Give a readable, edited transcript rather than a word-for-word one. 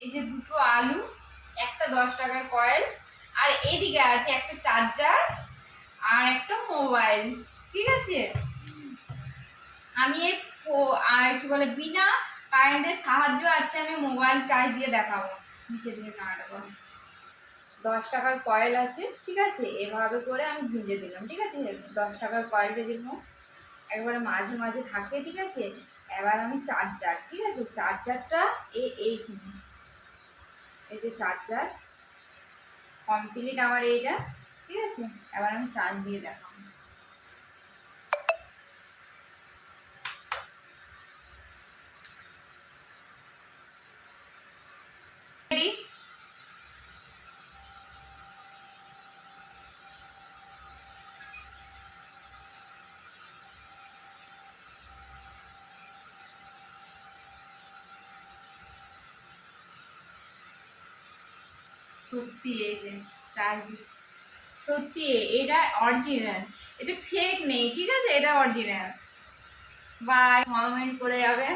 এই যে দুটো আলু, একটা 10 টাকার কয়েল, আর এইদিকে আছে একটা চার্জার আর একটা মোবাইল। ঠিক আছে, আমি কি বলে বিনা কারেন্টের সাহায্য আজকে আমি মোবাইল চার্জ দিয়ে দেখাবো। নিচে দিয়ে নাড়াবো। 10 টাকার কয়েল আছে, ঠিক আছে, এভাবে করে আমি ভিজে দিলাম। ঠিক আছে, 10 টাকার কয়েলটা যেরকম একবারে মাঝে মাঝে থাকে, ঠিক আছে। এবার আমি চার্জার, ঠিক আছে, চার্জারটা এইখানে, এই যে চার্জার কমপ্লিট আমার এইটা। ঠিক আছে, এবার আমি চার্জ দিয়ে দেখাবো। সত্যি এই যে চার্জ, সত্যি এটা অরিজিনাল, এটা ফেক নেই। ঠিক আছে, এটা অরিজিনাল। বাই, কমেন্ট করে যাবে।